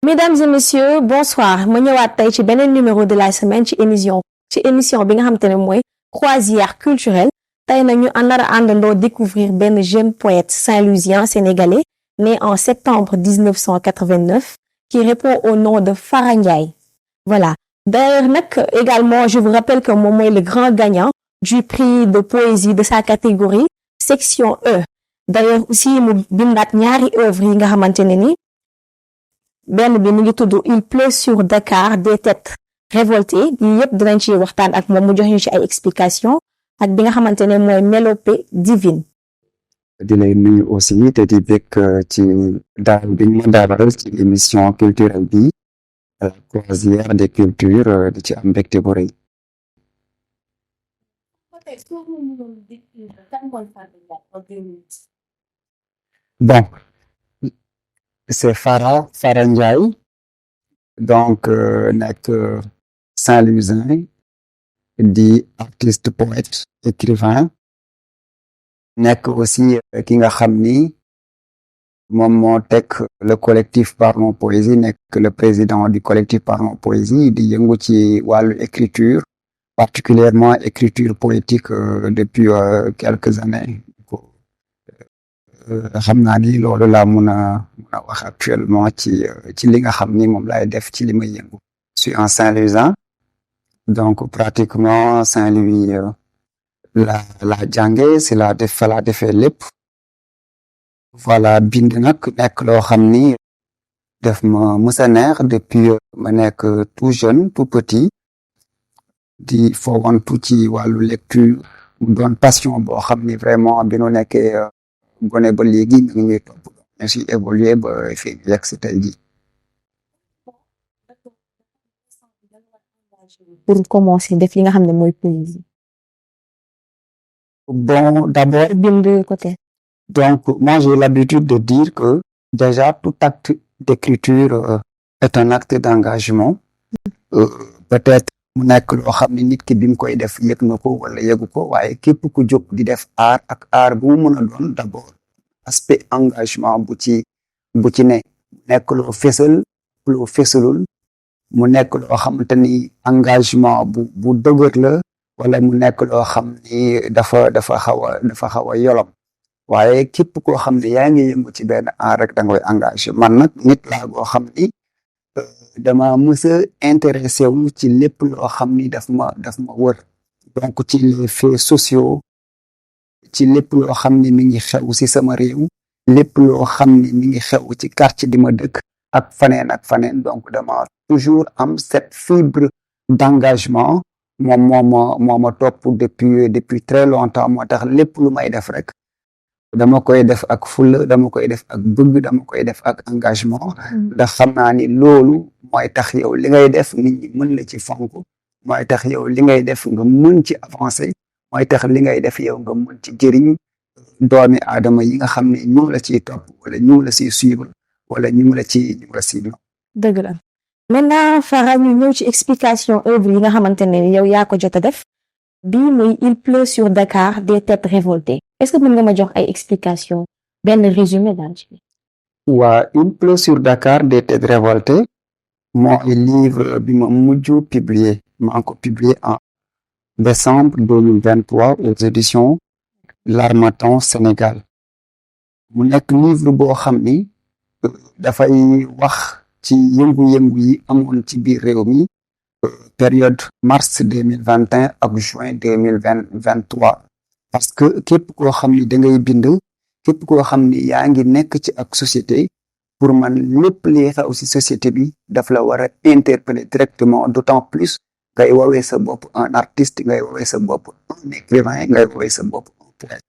Mesdames et messieurs, bonsoir ma ñëwaat tey ci beneen numéro de la semaine ci émission bi nga xamante ne mooy croisière culturelle tey nag ñu nar a àndandoo découvrir benn jeune poète saint-louisien sénégalais né en septembre 1989 qui répond au nom de Fara Ndiaye. Voilà. D'ailleurs nag également je vous rappelle que moom mooy le grand gagnant du prix de poésie de sa catégorie section E. D'ailleurs aussi mu bindaat ñaari œuvres yi nga xamante ne ni benn bi mu ngi tudd Il pleut sur Dakar des têtes révoltées yi yëpp dinañ ci waxtaan ak moom mu jox ñu ci ay explications ak bi nga xamante ne mooy Mélopée divine. di lay nuyu aussi te di bekk ci daal bi ñu ma dalal ci émission culturelle bi croisière des cultures di ci am mbégte bu rëy. Bon, c'est Fara Ndiaye donc nekk Saint-Louisien di artiste poète écrivain nekk aussi ki nga xam ni moom moo teg le collectif Parlons Poésie nekk le président du collectif Parlons Poésie di yëngu ci wàllu écriture particulièrement écriture poétique depuis quelques années xam naa ni loolu laa mun a wax actuellement ci li nga xam ni moom laay def ci li may yëngu. Je suis un Saint-Louisien donc pratiquement Saint-Louis la jànge si la defee lépp voilà bind nag nekk loo xam ni def ma mësa neex depuis ma nekk tout jeune tout petit di foowantu ci wàllu lecture mu doon passion boo xam ni vraiment bi nu nekkee gone ba léegi ñu ngi topp ñu si évolué ba fii ñu yegg si tey jii. Pour commencer def li nga xam ne mooy poésie. Bon, d'abord, bind côté. donc moi j'ai l'habitude de dire que déjà tout acte d'écriture est un acte d'engagement. Peut-être mu nekk loo xam ne nit ki bi mu koy def yëg na ko wala yëgu ko waaye képp ku jóg di def art ak art bu mu mën a doon d'abord aspect engagement bu ci ne nekk loo fësalul mu nekk loo xamante ni engagement bu dëgër la wala mu nekk loo xam ni dafa xaw a yolom waaye képp koo xam ne yaa ngi yëngu ci benn art rek da ngay engagé man nag nit laa goo xam ni dama mës a intéressé wu ci lépp loo xam ni daf ma wër donc ci les faits sociaux ci lépp loo xam ni mi ngi xew ci sama réew lépp loo xam ni mi ngi xew ci quartier di ma dëkk ak faneen donc dama toujours am cette fibre d'engagement moo ma topp depuis très longtemps moo tax lépp lu may def rek dama koy def ak fulla dama koy def ak bëgg dama koy def ak engagement ndax xam naa ni loolu mooy tax yow li ngay def nit ñi mën la ci fonk mooy tax yow li ngay def nga mën ci avancer mooy tax li ngay def yow nga mën ci jëriñ doomi aadama yi nga xam ne ñu la ciy topp wala ñu la ciy suivre wala ñu la ciy dëgg la maintenant Fara ñu ñëw ci explication œuvre yi nga xamante ne yow yaa ko jot a def bii muy Il pleut sur Dakar des têtes révoltées est-ce que mën nga ma jox ay explication benn résumé daal ci waa Il pleut sur Dakar des têtes révoltées mooy livre bi ma mujj publié maa ngi ko publié en décembre 2023 aux éditions L'Harmattan Sénégal mu nekk livre boo xam ni dafay wax ci yëngu-yëngu yi amoon ci biir réew mi période mars 2021 ak juin 2023 parce que képp koo xam ni da ngay bind képp koo xam ni yaa ngi nekk ci ak société pour man lépp li xew ci société bi daf la war a interpeller directement d'autant plus ngay woowee sa bopp un artiste ngay woowee sa bopp un écrivain ngay woowee sa bopp un poète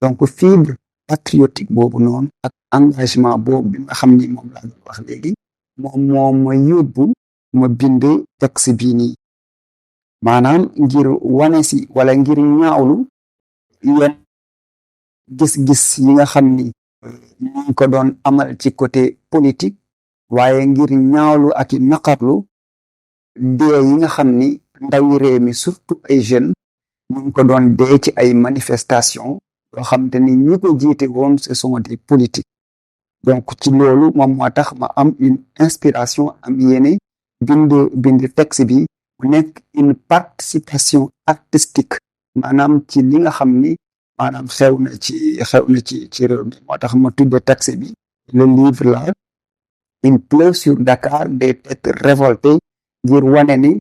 donc fibre patriotique boobu noonu ak engagement boobu bi nga xam ni moom laa doon wax léegi moom ma yóbbu ma bind texte bii nii maanaam ngir wane si wala ngir ñaawlu yenn gis-gis yi nga xam ni ñu ngi ko doon amal ci côté politique waaye ngir ñaawlu ak i naqarlu dee yi nga xam ni ndawi réew mi surtout ay jeunes ñu ngi ko doon dee ci ay manifestations yoo xam te ni ñi ko jiite woon ce sont des politiques donc ci loolu moom moo tax ma am une inspiration am yéene bind texte bi mu nekk une participation artistique maanaam ci li nga xam ni maanaam xew na ci réew mi moo tax ma tudde texte bi le livre là il pleut sur Dakar des têtes révoltées ngir wane ni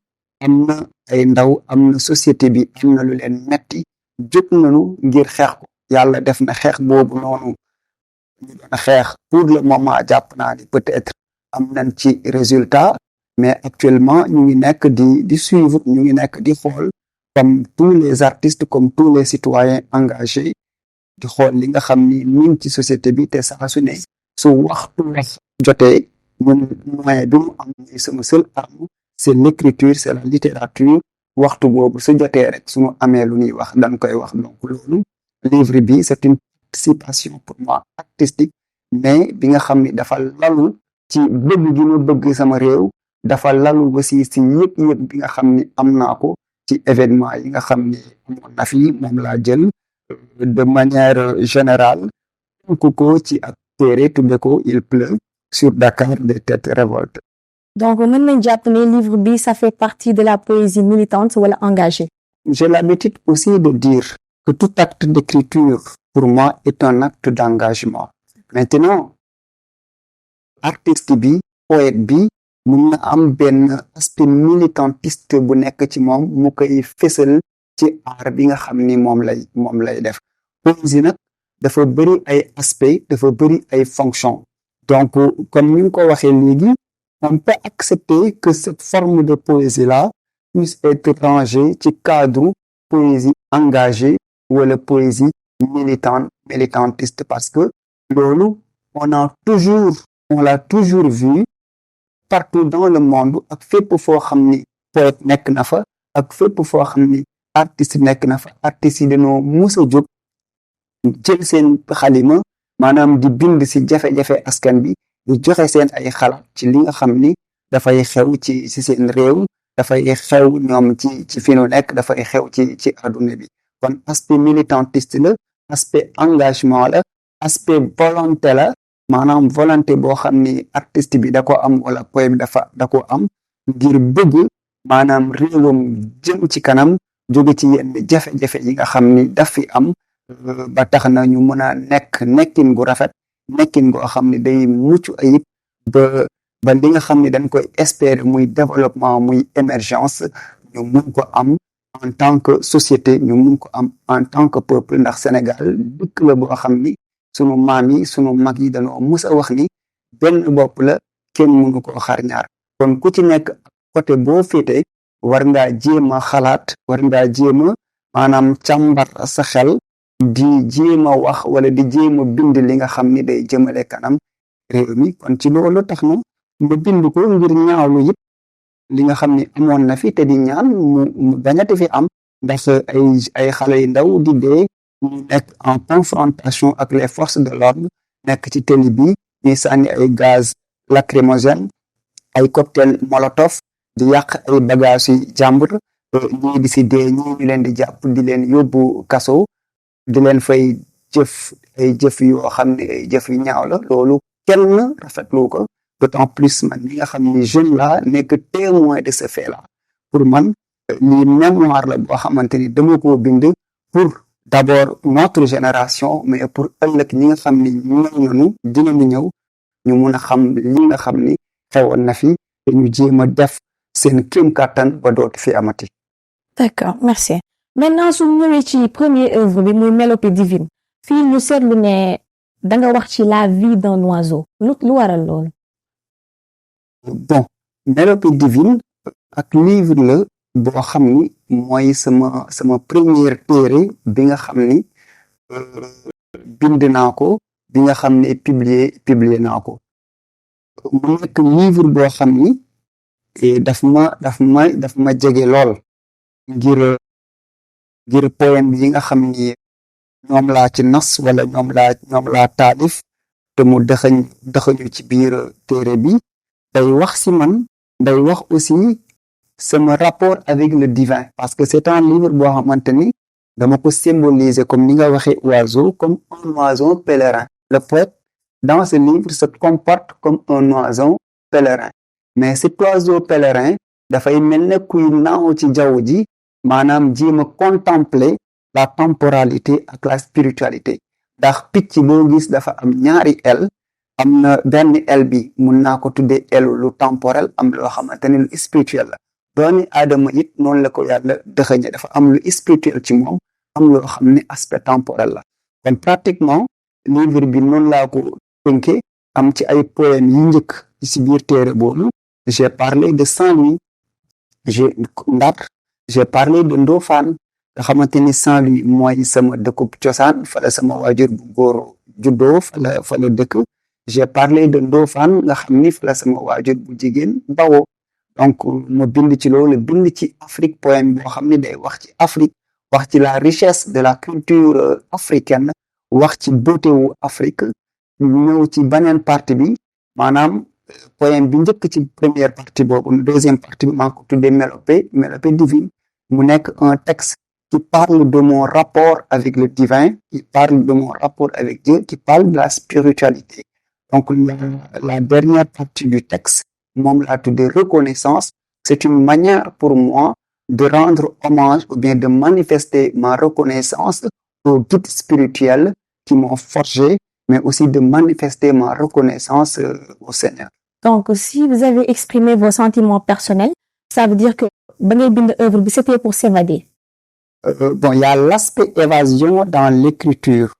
am na ay ndaw am na société bi am na lu leen metti jóg nañu ngir xeex ko yàlla def na xeex boobu noonu ñu doon xeex pour le moment jàpp naa ni peut-être am nañ ci résultat mais actuellement ñu ngi nekk di suivre ñu ngi nekk di xool comme tous les artistes comme tous les citoyens engagés di xool li nga xam ni ñun ci société bi te saa su ne su waxtu wax jotee ñun moyen bi mu am ni sama seule arme c'est l'écriture c'est la littérature waxtu boobu su jotee rek suñu amee lu ñuy wax dañ koy wax donc loolu livre bi c'est une participation pour moi artistique mais bi nga xam ni dafa lalu ci bëgg gi ma bëgg sama réew dafa lalu aussi si yëg-yëg bi nga xam ni am naa ko ci événement yi nga xam ni amoon na fi moom laa jël de manière générale tënk ko ci ak téere tudde ko il pleut sur Dakar des têtes révoltées. donc mën nañ jàpp ne livre bi ça fait partie de la poésie militante wala engagée. J'ai l'habitude aussi de dire que tout acte d'écriture pour moi est un acte d'engagement. Maintenant artiste bi poète bi mun na am benn aspect militantiste bu nekk ci moom mu koy fësal ci art bi nga xam ni moom lay def poésie nag dafa bëri ay aspect dafa bëri ay fonction donc comme ni nga ko waxee léegi on peut accepter que cette forme de poésie là puisse être rangée ci cadre poésie engagée wala poésie militantiste parce que loolu on l'a toujours vu partout dans le monde ak fépp foo xam ni poète nekk na fa ak fépp foo xam ni artiste nekk na fa artistes yi dañoo mus a jóg jël seen xalima maanaam di bind si jafe-jafe askan bi di joxe seen ay xalaat ci li nga xam ni dafay xew ci seen réew dafay xew ñoom ci fi nu nekk dafay xew ci àdduna bi kon aspect militantiste la aspect engagement la aspect volonté la maanaam volonté boo xam ni artiste bi da ko am wala poème da ko am ngir bëgg maanaam réewam jëm ci kanam jóge ci yenn jafe-jafe yi nga xam ni daf fi am ba tax na ñu mën a nekkin gu rafet nekkin goo xam ni day mucc ayib ba li nga xam ni dañ koy espérer muy développement muy émergence ñu mun ko am en tant que société ñu mun ko am en tant que peuple ndax Sénégal dëkk la boo xam ni sunu maam yi sunu mag yi dañoo mus a wax ni benn bopp la kenn mënu ko xar ñaar kon ku ci nekk côté boo féete war ngaa jéem a xalaat war ngaa jéem a maanaam càmbar sa xel di jéem a wax wala di jéem a bind li nga xam ni day jëmale kanam réew mi kon ci loolu tax na ma bind ko ngir ñaawlu yëpp li nga xam ni amoon na fi te di ñaan mu bañati fi am ndax ay xale yu ndaw di dee ñu nekk en confrontation ak les forces de l'ordre nekk ci télé bi ñuy sànni ay gaz lacrymogène ay cocktail molotov di yàq ay bagages yi jàmbur ñii di si dee ñii ñu leen di jàpp di leen yóbbu kaso di leen fay jëf yoo xam ne ay jëf yu ñaaw la loolu kenn rafetlu ko d'autant plus man mi nga xam ni jeune la nekk témoin de ce fait là pour man lii mémoire la boo xamante ni dama koo bind pour d'abord notre génération mais pour ëllëg ñi nga xam ni dinañu ñëw ñu mun a xam li nga xam ni xewoon na fi te ñu jéem a def seen kéem kàttan ba dootu fi amati. D'accord, merci. Maintenant su ñëwee ci première œuvre bi muy Mélopée divine fii ñu seetlu ne danga wax ci la vie d'un oiseau lu waral loolu. Bon, Mélopée divine ak livre la boo xam ni mooy sama première téere bi nga xam ni bind naa ko bi nga xam ne publié naa ko mu nekk livre boo xam ni daf ma jege lool ngir poème yi nga xam ni ñoom laa ci nas wala ñoom laa taalif te mu dëxañu ci biir téere bi day wax si man day wax aussi sama rapport avec le divin parce que c'est un livre boo xamante ni dama ko symboliser comme ni nga waxee oiseau comme un oiseau pèlerin le poète dans ce livre se comporte comme un oiseau pèlerin mais cet oiseau pèlerin dafay mel ne kuy naaw ci jaww ji maanaam jéem a contempler la temporalité ak la spiritualité ndax picc boo gis dafa am ñaari aile am na benn aile bi mun naa ko tuddee aile lu temporel am loo xamante ne lu spirituel la doomi aadama it noonu la ko yàlla dëxëñe dafa am lu spirituel ci moom am loo xam ne aspect temporel la kon pratiquement livre bi noonu laa ko tënke am ci ay poèmes yi njëkk ci biir téere boobu j'ai parlé de Saint-Louis j'ai parlé de Ndofane nga xamante ni Saint-Louis mooy sama dëkkub cosaan fa la sama waajur bu góor juddoo fa la dëkk j'ai parlé de Ndofane nga xam ni fa la sama waajur bu jigéen bawoo donc ma bind ci loolu bind ci Afrique poème boo xam ni day wax ci Afrique wax ci la richesse de la culture africaine wax ci beauté wu Afrique ñëw ci beneen partie bi maanaam poème bi njëkk ci première partie boobu deuxième partie bi maa ngi ko tuddee mélopée divine mu nekk un texte qui parle de mon rapport avec le divin qui parle de mon rapport avec Dieu qui parle de la spiritualité donc la dernière partie du texte moom laa tuddee reconnaissance c'est une manière pour moi de rendre hommage ou bien de manifester ma reconnaissance aux guides spirituels qui m'ont forgé mais aussi de manifester ma reconnaissance au Seigneur. Donc, si vous avez exprimé vos sentiments personnels, ça veut dire que ba ngay bind œuvre bi c'était pour s'évader. Bon, il y a l'aspect évasion dans l'écriture.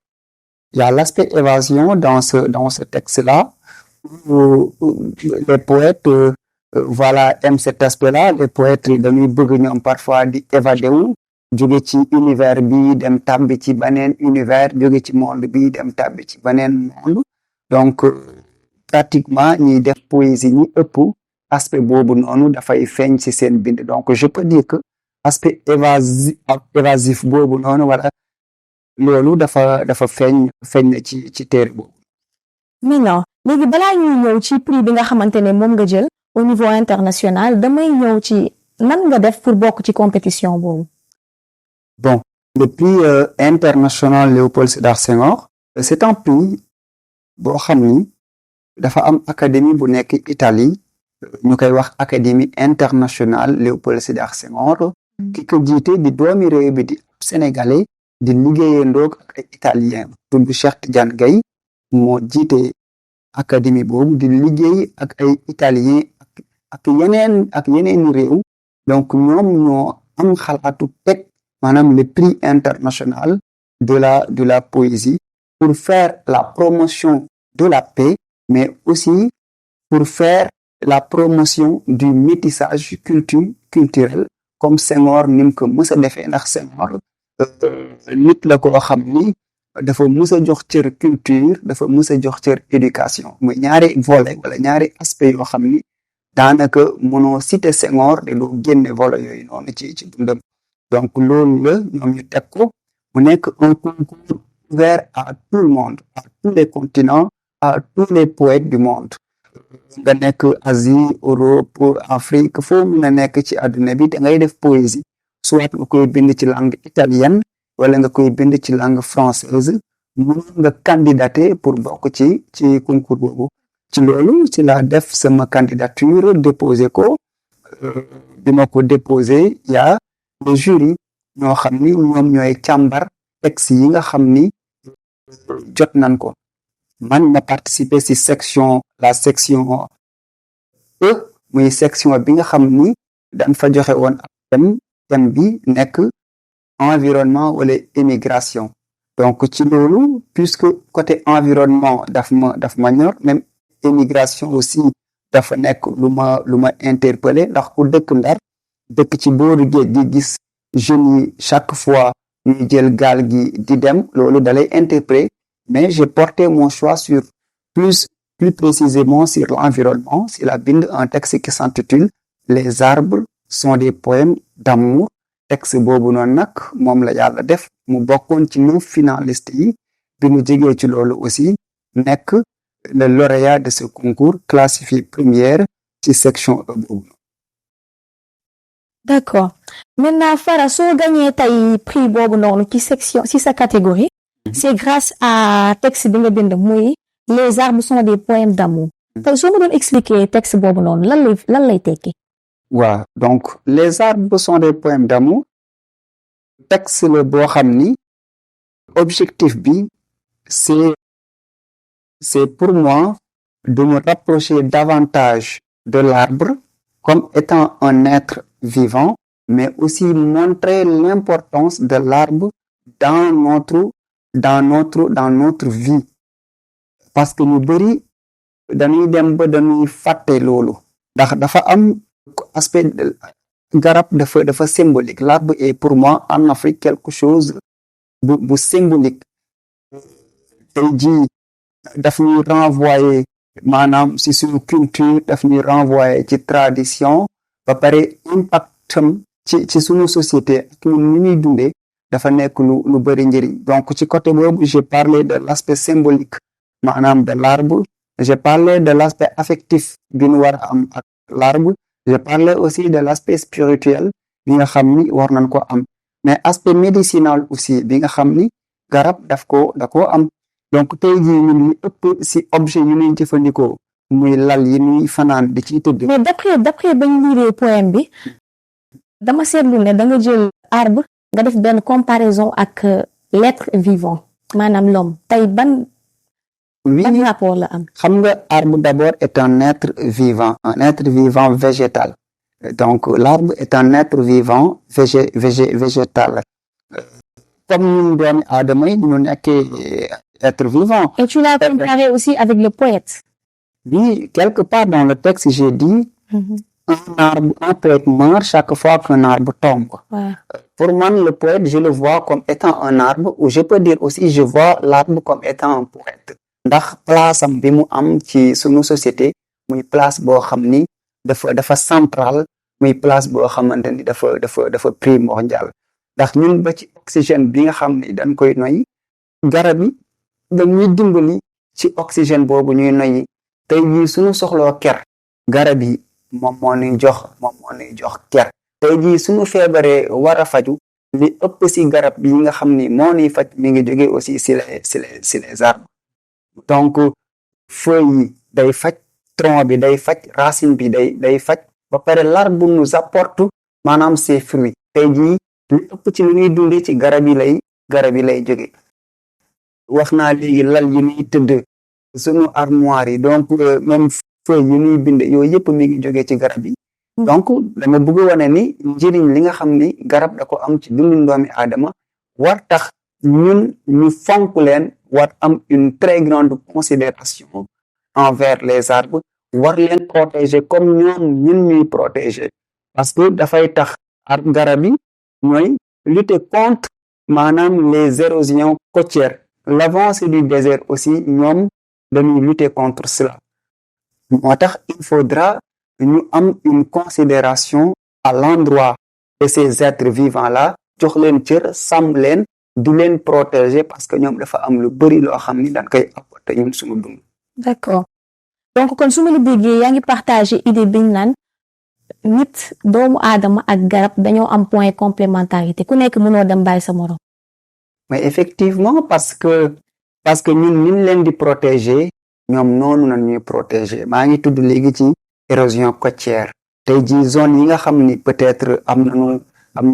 Il y a l'aspect évasion dans ce texte-là où les poètes voilà aiment cet aspect-là. Les poètes dañuy bëgg ñoom parfois di évader wu jóge ci univers bi dem tàbbi ci beneen univers jóge ci monde bi dem tàbbi ci beneen monde donc pratiquement ñiy def poésie ñi ëpp aspect boobu noonu dafay feeñ ci seen bind donc je peux dire que aspect évasif boobu noonu wala loolu dafa feeñ na ci téere boobu. Maintenant léegi balaa ñuy ñëw ci prix bi nga xamante ne moom nga jël au niveau international damay ñëw ci nan nga def pour bokk ci compétition boobu. Bon, le prix international Léopold Sédar Senghor c'est un prix boo xam ni dafa am académie bu nekk Italie ñu koy wax académie internationale Léopold Sédar Senghor ki ko jiite di doomi réew bi di sénégalais di liggéeyandoog ak ay italien tudd Cheikh Tidiane Gaye moo jiite académie boobu di liggéey ak ay italien ak yeneen réew donc ñoom ñoo am xalaatu teg maanaam le prix international de la poésie pour faire la promotion de la paix mais aussi pour faire la promotion du métissage culturel comme Senghor ni mu ko mës a defee ndax Senghor nit la koo xam ni dafa mës a jox cër culture dafa mës a jox cër éducation muy ñaari volet wala ñaari aspect yoo xam ni daanaka mënoo citer Senghor de doo génne volet yooyu noonu ci dundam donc loolu la ñoom ñu teg ko mu nekk un concours ouvert à tout le monde à tous les continents à tous les poètes du monde nga nekk Asie Europe Afrique foo mën a nekk ci àdduna bi da ngay def poésie soit nga koy bind ci langue italienne wala nga koy bind ci langue française mën nga candidater pour bokk ci concours boobu ci loolu ci la def sama candidature déposé ko bi ma ko déposé y a le jury ñoo xam ni ñoom ñooy càmbar texte yi nga xam ni jot nañ ko man ma participer ci la section E muy section bi nga xam ni dañ fa joxe woon ak thème bi nekk environnement wala émigration donc ci loolu puisque côté environnement daf ma ñor même émigration aussi dafa nekk lu ma interpellé ndax ku dëkk Ndar dëkk ci booru géej di gis jeunes yi chaque fois ñuy jël gaal gi di dem loolu dalay interpellé mais j'ai porté mon choix sur plus précisément sur l'environnement si la bind un texte qui s'intitule Les arbres sont des poèmes d'amour texte boobu noonu nag moom la yàlla def mu bokkoon ci 9 finalistes yi bi mu jegee ci loolu aussi nekk le lauréat de ce concours classifié première ci section E boobu. D'accord. Maintenant Fara soo gagné tey prix boobu noonu ci sa catégorie c'est grâce à texte bi nga bind muy les arbres sont des poèmes d'amour te soo ma doon expliquer texte boobu noonu lan lay tekki. waaw donc les arbres sont des poèmes d'amour texte la boo xam ni objectif bi c'est pour moi de me rapprocher davantage de l'arbre comme étant un être vivant, mais aussi montrer l'importance de l'arbre dans notre vie. Parce que ñu bari dañuy dem ba dañuy fàtte loolu. ndax dafa am aspect garab dafa symbolique. L'arbre est pour moi en Afrique quelque chose bu symbolique. tey jii daf ñuy renvoyer maanaam ci suñu culture daf ñuy renvoyer ci tradition ba pare impactam ci suñu société ak ñun ni ñuy dundee dafa nekk lu bari njëriñ. Donc ci côté boobu j'ai parlé de l'aspect symbolique maanaam de l'arbre. J'ai parlé de l'aspect affectif bi ñu war a am ak l'arbre. J'ai parlé aussi de l'aspect spirituel bi nga xam ni war nañ ko am, mais aspect médicinal aussi bi nga xam ni garab da koo am. Donc tey jii ñun li ëpp ci objet yu ñuy jëfandikoo muy lal yi ñuy fanaan di ciy tëdd. mais d'après ba ñu liiree poème bi dama seetlu ne da nga jël arbre nga def benn comparaison ak l'être vivant maanaam l'homme tey ban rapport la am. xam nga arbre d'abord est un être vivant végétal. Donc l'arbre est un être vivant végétal. Comme ñun doomi aadama yi ñu nekkee être vivant. Et tu l'as comparé aussi avec le poète. Oui, quelque part dans le texte, j'ai dit un poète meurt chaque fois qu'un arbre tombe. Ouais. Pour moi, le poète, je le vois comme étant un arbre, ou je peux dire aussi, je vois l'arbre comme étant un poète. ndax place am bi mu am ci sunu société muy place boo xam ni dafa central muy place boo xamante ni dafa primordial. ndax ñun ba ci oxygène bi nga xam ni dañ koy noyyi garab yi dañuy dimbali ci oxygène boobu ñuy noyyi. tey jii suñu soxloo ker garab yi moom moo ñuy jox ker. tey jii suñu feebaree war a faju li ëpp ci garab yi nga xam ni moo ñuy faj mi ngi jógee aussi ci les arbres. Donc feuilles yi day faj, tronc bi day faj, racine bi day faj, ba pare l'arbre nous apporte maanaam ses fruits. tey jii li ëpp ci lu ñuy dundee ci garab yi lay jóge. wax naa léegi lal yi ñuy tëdd sunu armoire yi donc même feuilles yi ñuy bind yooyu yëpp mi ngi jógee ci garab yi. donc dama bëgg wane ni njëriñ li nga xam ni garab da ko am ci dundu doomi aadama war tax ñun ñu fonk leen war am une très grande considération envers les arbres war leen protéger comme ñun ñuy protéger parce que dafay tax garab yi ñooy lutter contre maanaam les érosions côtières. L'avancée du désert aussi ñoom dañuy lutter contre cela. moo tax il faudra ñu am une considération à l'endroit de ces êtres vivants là jox leen cër sàmm leen di leen protéger parce que ñoom dafa am lu bari loo xam ni dañ koy apporter ñun suñu dund. D'accord donc kon su ma la déggee yaa ngi partager idée bi ñu naan nit doomu aadama ak garab dañoo am point complémentarité ku nekk mënoo dem bàyyi sa morom. mais effectivement parce que ñun ñu leen di protéger ñoom noonu la ñuy protéger. maa ngi tudd léegi ci érosion côtière. tey jii zone yi nga xam ni peut-être am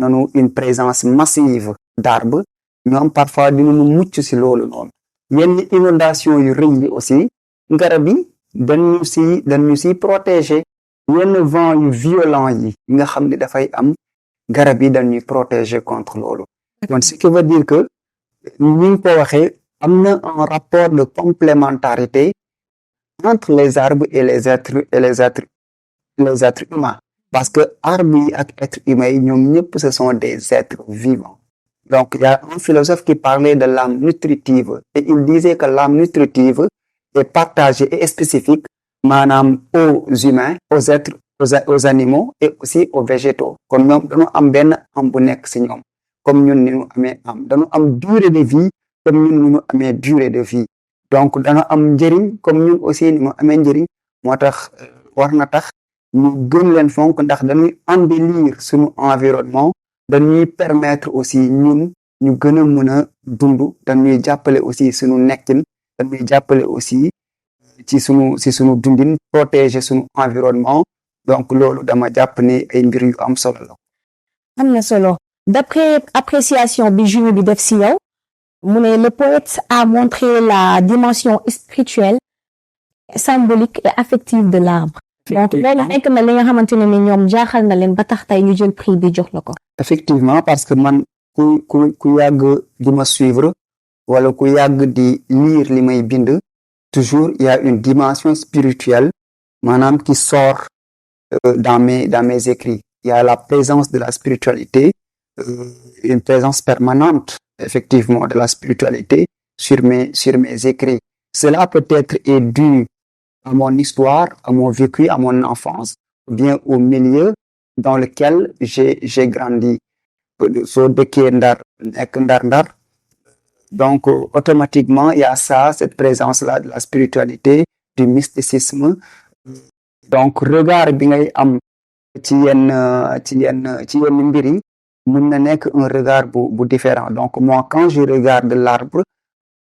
nañu une présence massive d'arbres ñoom parfois dinañu mucc ci loolu noonu. yenn inondation yu rëy yi aussi garab yi dañu ci protéger. yenn vent yu violent yi nga xam ni dafay am garab yi dañuy protéger contre loolu. donc ce qui veut dire que ni ñu ko waxee am na un rapport de complémentarité entre les arbres et les êtres humains. parce que arbres yi ak êtres humains yi ñoom ñëpp ce sont des êtres vivants. donc il y a un philosophe qui parlait de l'âme nutritive et il disait que l'âme nutritive est partagée et spécifique maanaam aux humains, aux animaux et aussi aux végétaux. kon ñoom dañu am benn am bu nekk ci ñoom comme ñun ni ñu amee am dañu am durée de vie comme ñun ni ñu amee durée de vie. donc dañu am njëriñ comme ñun aussi ni mu amee njëriñ. moo tax war na tax ñu gën leen fonk ndax dañuy embellir suñu environnement. dañuy permettre aussi ñun ñu gën a mën a dund. dañuy jàppale aussi suñu nekkin. dañuy jàppale aussi ci sunu dundin protéger sunu environnement donc loolu dama jàpp ne ay mbir yu am solo la. am na solo d'après appréciation bi jury bi def si yow mu ne le poète a montré la dimension spirituelle symbolique et affective de l'arbre. donc loolu nekk na li nga xamante ne ni ñoom jaaxal na leen ba tax tey ñu jël prix bi jox la ko. effectivement parce que man ku yàgg di ma suivre wala ku yàgg di lire li may bind toujours il y a une dimension spirituelle maanaam qui sort dans mes écrits. Il y a la présence de la spiritualité, une présence permanente effectivement de la spiritualité sur mes écrits. Cela peut-être est dû à mon histoire, à mon vécu, à mon enfance, ou bien au milieu dans lequel j'ai grandi. soo dëkkee Ndar nekk Ndar donc automatiquement il y a ça, cette présence-là de la spiritualité, du mysticisme. donc regard bi ngay am ci yenn mbir yi mën na nekk un regard bu différent. donc moi quand je regarde l'arbre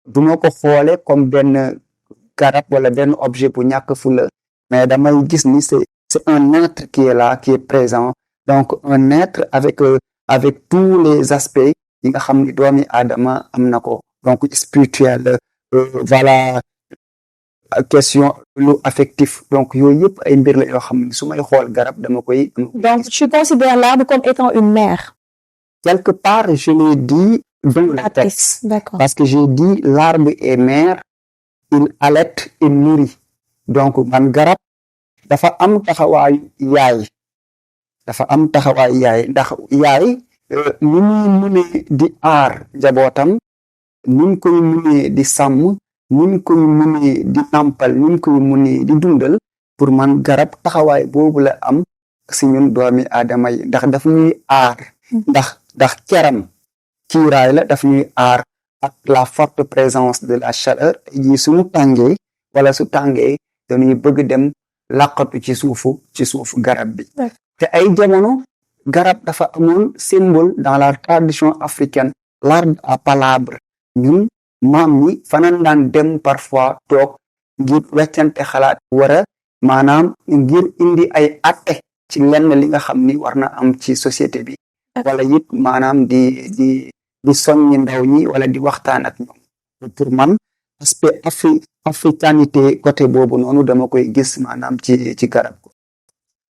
du ma ko xoole comme benn garab wala benn objet bu ñàkk fula mais damay gis ni c'est un être qui est là, qui est présent, donc un être avec tous les aspects yi nga xam ni doomi aadama am na ko, donc spirituel, voilà, question lu affectif, donc yooyu yëpp ay mbir la yoo xam ne su may xool garab dama koy. donc tu considères l'arbre comme étant une mère. quelque part je l'ai dit dans le texte. D'accord. Parce que j'ai dit l'arbre est mère, il allaite et nourrit. donc man garab dafa am taxawaayu yaay ndax yaay ni muy mënee di aar njabootam, ni mu koy mënee di sàmm, ni mu koy mënee di nàmpal, ni mu koy mënee di dundal, pour man garab taxawaay boobu la am si ñun doomi aadama yi ndax daf ñuy aar ndax keram kiiraay la, daf ñuy aar ak la forte présence de la chaleur ji suñu tàngee wala su tàngee dañuy bëgg dem làqatu ci suufu garab bi. te ay jamono garab dafa amoon symbole dans la tradition africaine, l'arbre à palabre. ñun maam ñi fanan daan dem parfois toog ngir weccante xalaat wara maanaam ngir indi ay atte ci lenn li nga xam ni war na am ci société bi wala it maanaam di soññi ndaw ñi wala di waxtaan ak ñoom. pour man aspect africanité côté boobu noonu dama koy gis maanaam ci garab ko.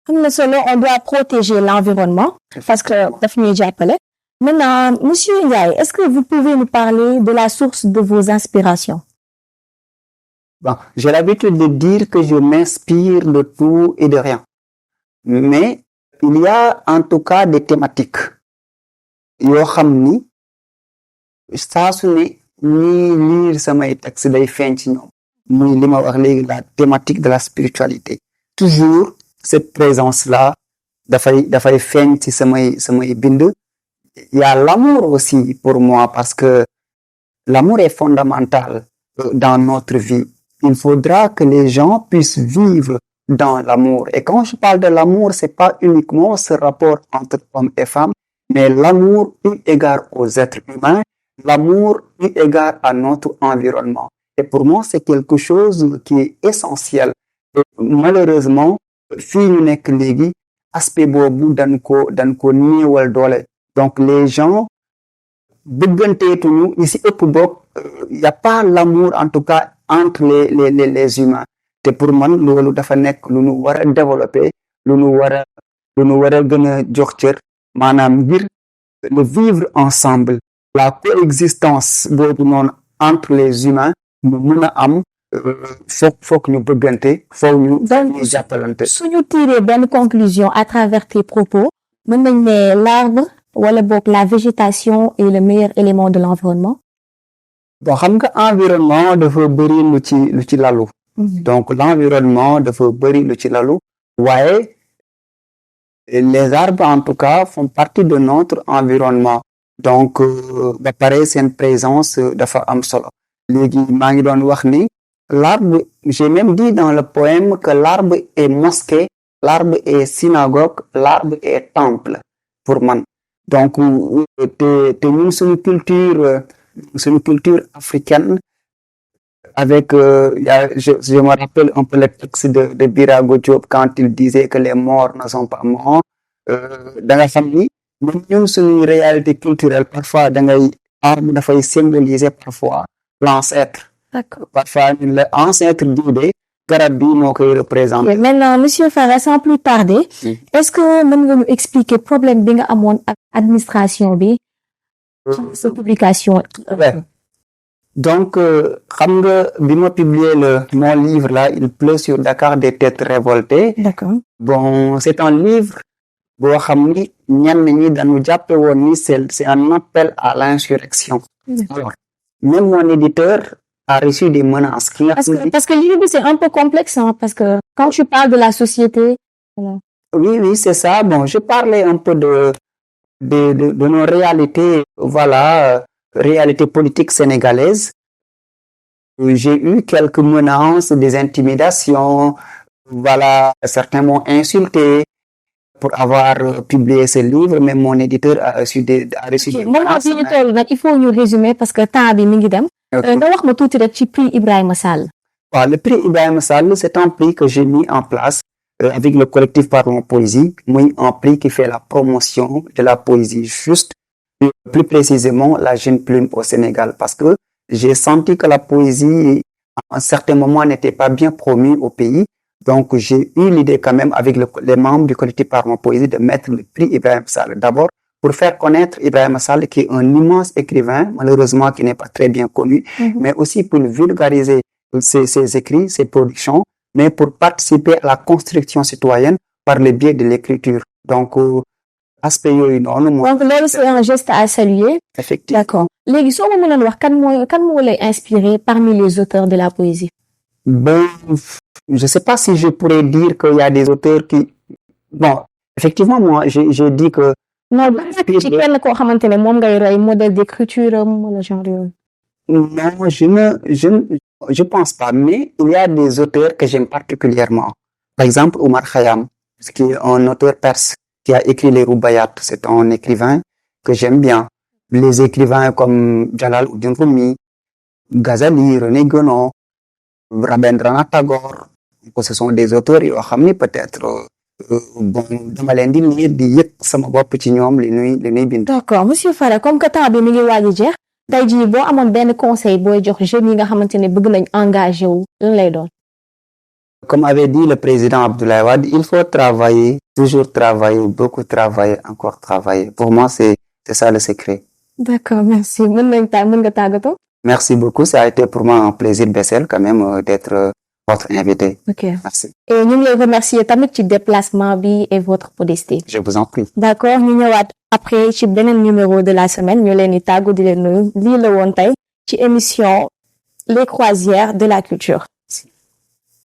am na solo, on doit protéger l'environnement parce que daf ñuy jàppale. Maintenant, Monsieur Ndiaye, est-ce que vous pouvez nous parler de la source de vos inspirations? Bon, j'ai l'habitude de dire que je m'inspire de tout et de rien. Mais il y a en tout cas des thématiques yoo xam ni saa su ne ñuy lire samay texte day feeñ ci ñoom muy li ma wax léegi la thématique de la spiritualité. toujours cette présence-là dafay feeñ ci samay bind. Il y a l'amour aussi pour moi parce que l'amour est fondamental dans notre vie. Il faudra que les gens puissent vivre dans l'amour. Et quand je parle de l'amour, c'est pas uniquement ce rapport entre hommes et femmes, mais l'amour eu égard aux êtres humains, l'amour eu égard à notre environnement. Et pour moi, c'est quelque chose qui est essentiel. Et malheureusement, fii ñu nekk léegi aspect boobu dañ ko néewal doole. Donc les gens bëgganteetuñu ñi ci ëpp bokk y a pas l'amour en tout cas entre les humains. te pour man loolu dafa nekk lu nu war a développer, lu nu war a gën a jox cër maanaam ngir le vivre ensemble, la coexistence boobu noonu entre les humains mu mën a am. foog ñu bëggante, foog ñu jàppalante. suñu tirer benn conclusion à travers tes propos, mën nañ ne l'arbre wala boog la végétation est le meilleur élément de l'environnement. bon xam nga environnement dafa bëri lu ci lalu. donc l'environnement dafa bëri lu ci lalu waaye les arbres en tout cas font partie de notre environnement. donc ba pare seen présence dafa am solo. léegi maa ngi doon wax ni l'arbre, j'ai même dit dans le poème que l'arbre est mosquée, l'arbre est synagogue, l'arbre est temple pour man. donc te ñun suñu culture africaine je me rappelle un peu le texte de Birago Diop quand il disait que les morts ne sont pas morts. Dans la famille, même ñun suñu réalité culturelle, parfois da ngay art bi dafay symboliser parfois l'ancêtre. D'accord. Parfois ñun la ancêtre diw de garab bi moo koy représenter. Ok, maintenant monsieur Farah, sans plus tarder, est-ce que mën nga ñu expliquer problème bi nga amoon ak administration bi sa publication? Ouais. Donc xam nga bi ma publier mon livre là, Il pleut sur Dakar des têtes révoltées. D'accord. Bon, c'est un livre boo xam ni ñenn ñi dañu jàppe woon ni c'est un appel à l'insurrection. Alors, même mon éditeur a reçu des menaces. Parce que l'idée c'est un peu complexe, hein, parce que quand tu parles de la société. Voilà. Oui, c'est ça. Bon, je parlais un peu de nos réalités, voilà, réalités politiques sénégalaises. J'ai eu quelques menaces, des intimidations, voilà, certains m'ont insulté pour avoir publié ce livre, mais mon éditeur a reçu des menaces. Il faut nous résumer parce que temps bi mi ngi dem. Nga wax ma tuuti rek ci prix Ibrahima Sall. Waaw, le prix Ibrahima Sall, c'est un prix que j'ai mis en place avec le collectif Parlons Poésie, muy un prix qui fait la promotion de la poésie juste, plus précisément la jeune plume au Sénégal, parce que j'ai senti que la poésie, à un certain moment, n'était pas bien promue au pays. Donc, j'ai eu l'idée quand même avec les membres du collectif Parlons Poésie de mettre le prix Ibrahima Sall. D'abord, pour faire connaître Ibrahima Sall, qui est un immense écrivain, malheureusement qui n'est pas très bien connu, mais aussi pour vulgariser ses écrits, ses productions, mais pour participer à la construction citoyenne par le biais de l'écriture. Donc, aspect yooyu noonu. Donc loolu c'est un geste à saluer. Effectivement. D'accord. Léegi soo ma mënoon wax kan moo lay inspiré parmi les auteurs de la poésie? Ben, je sais pas si je pourrais dire qu'il y a des auteurs qui, bon, effectivement, moi, j'ai dit que. Non, ci kenn koo xamante ne moom ngay roy modèle d'écriture wala genre yooyu. Non, je pense pas, mais il y a des auteurs que j'aime particulièrement. Par exemple, Oumar Khayyam, qui est un auteur perse, qui a écrit les Roubaïat. C'est un écrivain que j'aime bien. Les écrivains comme Jalaluddin Rumi, Ghazali, René Guénon, Rabindranath Tagore, ce sont des auteurs yoo xam ni peut-être bon dama leen di lire di yëg sama bopp ci ñoom li ñuy bind. D'accord, monsieur Farah, comme que temps bi mi ngi waaj a jeex tey jii boo amoon benn conseil booy jox jeunes yi nga xamante ne bëgg nañ engagé wu lan lay doon? Comme avait dit le président Abdoulaye Wade, il faut travailler, toujours travailler, beaucoup travailler, encore travailler. Pour moi, c'est ça le secret. D'accord, merci. Mën nga tàggatoo? Merci beaucoup. Ça a été pour moi un plaisir, Bessel, quand même, d'être votre invité. Ok. Merci. Et ñu ngi lay remercier tamit ci déplacement bi et votre modestie. Je vous en prie. D'accord, ñu ñëwaat après ci beneen numéro de la semaine ñu leen di tàggu di leen nuyu lii la woon tey ci émission Les Croisières de la Culture.